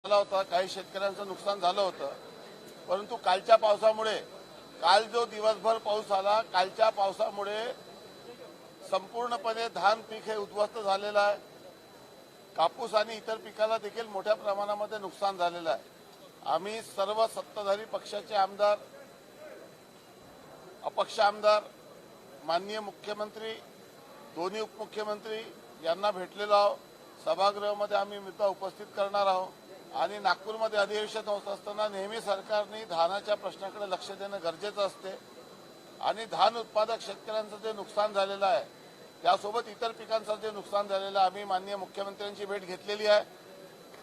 झाला होता, काही शेतकऱ्यांचं नुकसान झालं होतं. परंतु कालच्या पावसामुळे, काल जो दिवसभर पाऊस आला, कालच्या पावसामुळे संपूर्णपणे धान पीक हे उद्ध्वस्त झालेलं आहे. कापूस आणि इतर पिकाला देखील मोठ्या प्रमाणामध्ये नुकसान झालेलं आहे. आम्ही सर्व सत्ताधारी पक्षाचे आमदार, अपक्ष आमदार, माननीय मुख्यमंत्री, दोन्ही उपमुख्यमंत्री यांना भेटलेलो आहोत. सभागृहामध्ये आम्ही मुद्दा उपस्थित करणार आहोत आणि नागपूरमध्ये अधिवेशन होत असताना नेहमी सरकारने धानाच्या प्रश्नाकडे लक्ष देणं गरजेचं असते आणि धान उत्पादक शेतकऱ्यांचं जे नुकसान झालेलं आहे त्यासोबत इतर पिकांचं जे नुकसान झालेलं आहे, आम्ही माननीय मुख्यमंत्र्यांची भेट घेतलेली आहे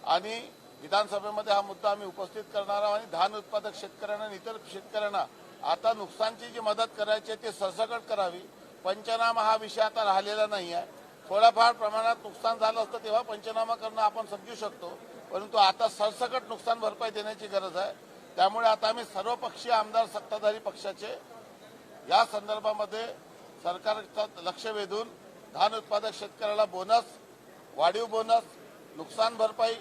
आणि विधानसभेमध्ये हा मुद्दा आम्ही उपस्थित करणार आहोत. आणि धान उत्पादक शेतकऱ्यांना आणि इतर शेतकऱ्यांना आता नुकसानची जी मदत करायची आहे ती सरसकट करावी. पंचनामा हा विषय आता राहिलेला नाही आहे. थोड्याफार प्रमाणात नुकसान झालं असतं तेव्हा पंचनामा करणं आपण समजू शकतो, परंतु आता सरसकट नुकसान भरपाई देण्याची गरज आहे. त्यामुळे आता आम्ही सर्वपक्षीय आमदार सत्ताधारी पक्षाचे या संदर्भामध्ये सरकारचं लक्ष वेधून धान उत्पादक शेतकऱ्याला बोनस, वाढीव बोनस, नुकसान भरपाई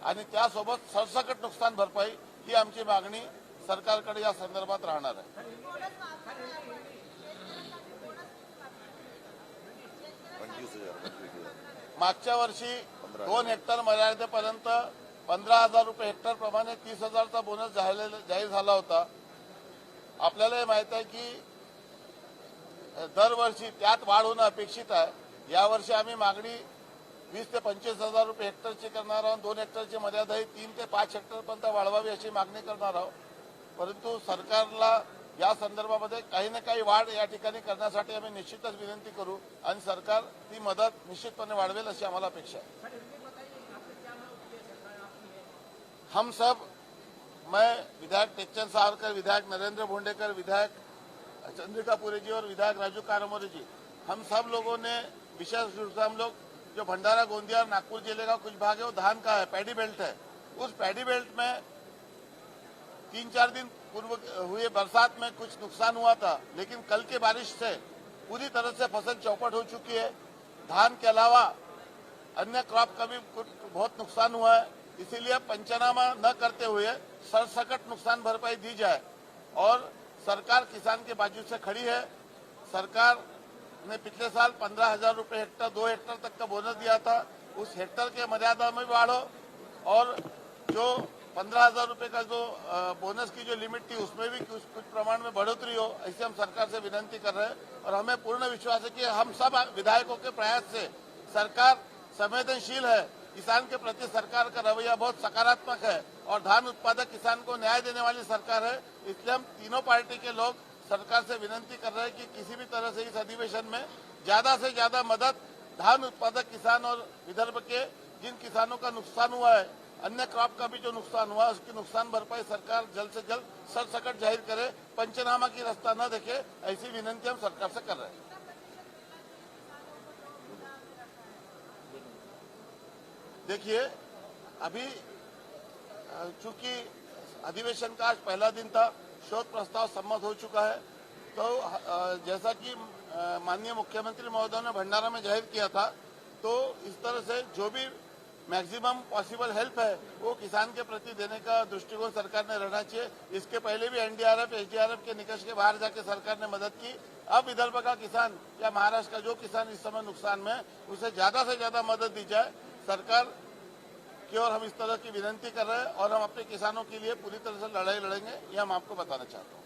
आणि त्यासोबत सरसकट नुकसान भरपाई ही आमची मागणी सरकारकडे या संदर्भात राहणार आहे. मागच्या वर्षी 2 हेक्टर मर्यादेपर्यंत 15,000 रुपये हेक्टर प्रमाणे 30,000चा बोनस जाहीर झाला होता. आपल्याला माहित आहे की दरवर्षी त्यात वाढ होणं अपेक्षित आहे. यावर्षी आम्ही मागणी 20 ते 25,000 रुपये हेक्टरची करणार आहोत. 2 हेक्टरची मर्यादा ही 3 ते 5 हेक्टरपर्यंत वाढवावी अशी मागणी करणार आहोत. परंतु सरकारला या संदर्भामध्ये काही ना काही वाढ या ठिकाणी करण्यासाठी आम्ही निश्चितच विनंती करू आणि सरकार ती मदत निश्चितपणे वाढवेल अशी आम्हाला अपेक्षा आहे. हम सब, मैं विधायक टेकचंद सावरकर, विधायक नरेंद्र भोंडेकर, विधायक चंद्रिकापुरी जी और विधायक राजू कारामोरी जी, हम सब लोगों ने विशेष रूप से हम लोग जो भंडारा, गोंदिया और नागपुर जिले का कुछ भाग है वो धान का है, पैडी बेल्ट है. उस पैडी बेल्ट में 3-4 दिन पूर्व हुए बरसात में कुछ नुकसान हुआ था, लेकिन कल के बारिश से पूरी तरह से फसल चौपट हो चुकी है. धान के अलावा अन्य क्रॉप का भी बहुत नुकसान हुआ है. इसीलिए पंचनामा न करते हुए सरसकट नुकसान भरपाई दी जाए और सरकार किसान के बाजू से खड़ी है. सरकार ने पिछले साल 15,000 रुपये हेक्टर, 2 हेक्टर तक का बोनस दिया था. उस हेक्टर के मर्यादा में बढ़ो और जो 15,000 रुपये का जो बोनस की जो लिमिट थी उसमें भी कुछ प्रमाण में बढ़ोतरी हो, ऐसे हम सरकार से विनंती कर रहे हैं. और हमें पूर्ण विश्वास है कि हम सब विधायकों के प्रयास से सरकार संवेदनशील है. किसान के प्रति सरकार का रवैया बहुत सकारात्मक है और धान उत्पादक किसान को न्याय देने वाली सरकार है. इसलिए हम तीनों पार्टी के लोग सरकार से विनंती कर रहे हैं कि किसी भी तरह से इस अधिवेशन में ज्यादा से ज्यादा मदद धान उत्पादक किसान और विदर्भ के जिन किसानों का नुकसान हुआ है, अन्य क्रॉप का भी जो नुकसान हुआ है उसकी नुकसान भरपाई सरकार जल्द से जल्द सरसकट जाहिर करे, पंचनामा की रास्ता न देखे, ऐसी विनंती हम सरकार से कर रहे हैं. देखिए, अभी चूंकि अधिवेशन का आज पहला दिन था, शोध प्रस्ताव सम्मत हो चुका है, तो जैसा कि माननीय मुख्यमंत्री महोदय ने भंडारा में जाहिर किया था, तो इस तरह से जो भी मैक्सिमम पॉसिबल हेल्प है वो किसान के प्रति देने का दृष्टिकोण सरकार ने रहना चाहिए. इसके पहले भी एनडीआरएफ, एसडीआरएफ के निकष के बाहर जाके सरकार ने मदद की. अब विदर्भ का किसान या महाराष्ट्र का जो किसान इस समय नुकसान में है उसे ज्यादा से ज्यादा मदद दी जाए. सरकार की ओर हम इस तरह की विनंती कर रहे हैं और हम अपने किसानों के लिए पूरी तरह से लड़ाई लड़ेंगे, ये हम आपको बताना चाहते हैं.